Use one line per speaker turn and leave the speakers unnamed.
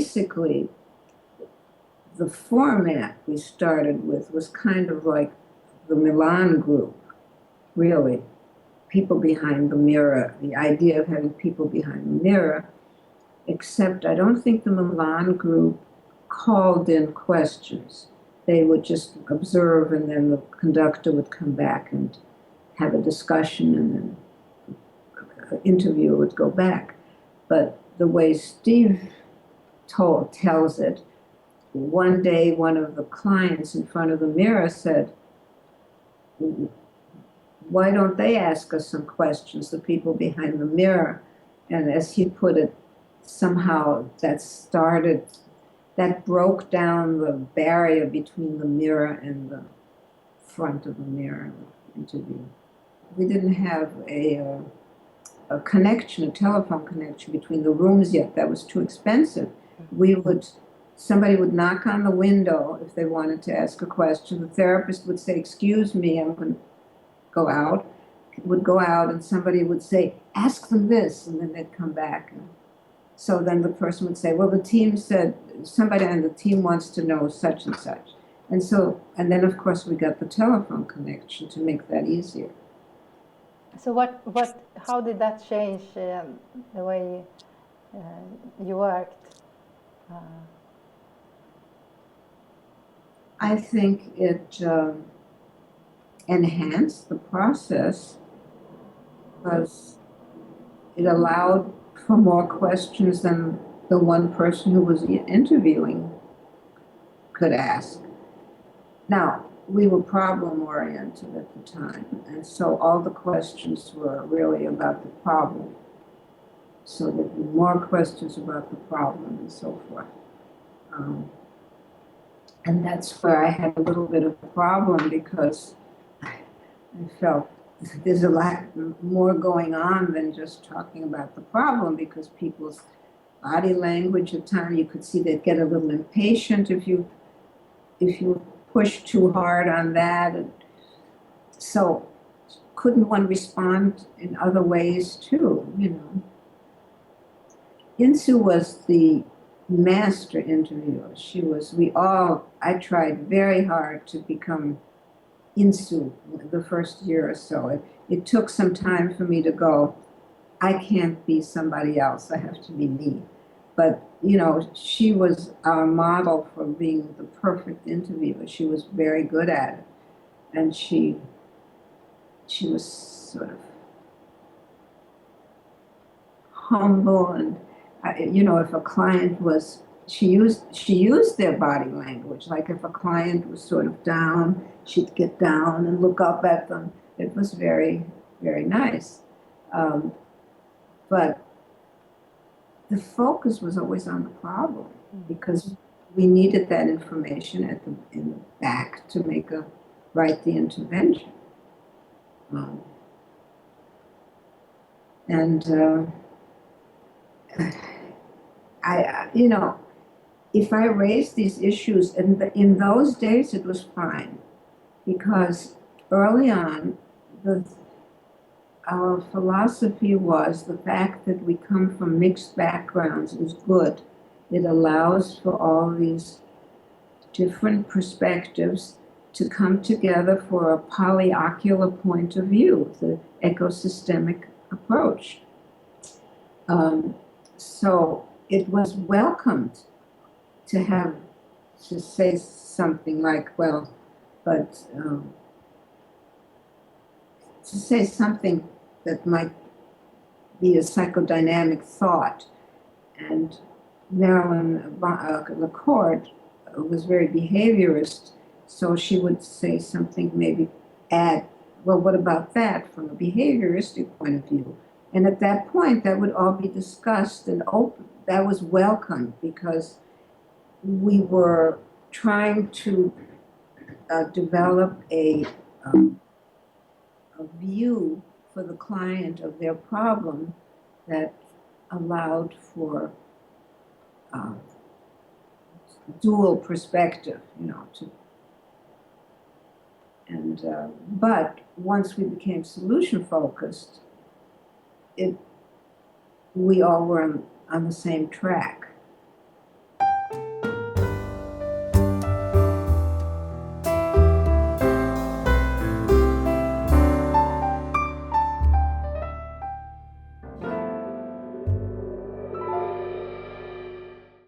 basically, the format we started with was kind of like the Milan group, really. People behind the mirror, the idea of having people behind the mirror, except I don't think the Milan group called in questions. They would just observe, and then the conductor would come back and have a discussion, and then the interviewer would go back. But the way Steve tells it, one day one of the clients in front of the mirror said, why don't they ask us some questions, the people behind the mirror? And as he put it, somehow that broke down the barrier between the mirror and the front of the mirror interview. We didn't have a connection, a telephone connection between the rooms yet. That was too expensive. Somebody would knock on the window if they wanted to ask a question. The therapist would say, excuse me, I'm going to go out, would go out, and somebody would say, ask them this, and then they'd come back. And so then the person would say, well, the team said, somebody on the team wants to know such and such. And then of course we got the telephone connection to make that easier.
So how did that change the way you worked?
I think it enhanced the process because it allowed for more questions than the one person who was interviewing could ask. Now, we were problem-oriented at the time, and so all the questions were really about the problem. So there'd be more questions about the problem and so forth. And that's where I had a little bit of a problem because I felt there's a lot more going on than just talking about the problem, because people's body language at times, you could see they'd get a little impatient if you push too hard on that. And so couldn't one respond in other ways too, you know? Insu was the master interviewer. I tried very hard to become Insu the first year or so. It took some time for me to go, I can't be somebody else, I have to be me. But, you know, she was our model for being the perfect interviewer. She was very good at it. And she was sort of humble, and, you know, if a client was, she used their body language. Like if a client was sort of down, she'd get down and look up at them. It was very, very nice. But the focus was always on the problem, because we needed that information in the back to write the intervention. You know, if I raised these issues, in those days it was fine, because early on, our philosophy was the fact that we come from mixed backgrounds is good. It allows for all these different perspectives to come together for a polyocular point of view, the ecosystemic approach. So it was welcomed to say something like, well, but to say something that might be a psychodynamic thought. And Marilyn LaCourt was very behaviorist, so she would say something, maybe add, well, what about that from a behavioristic point of view? And at that point, that would all be discussed and open. That was welcome, because we were trying to develop a view for the client of their problem that allowed for dual perspective, you know. But once we became solution focused, we all were on the same track.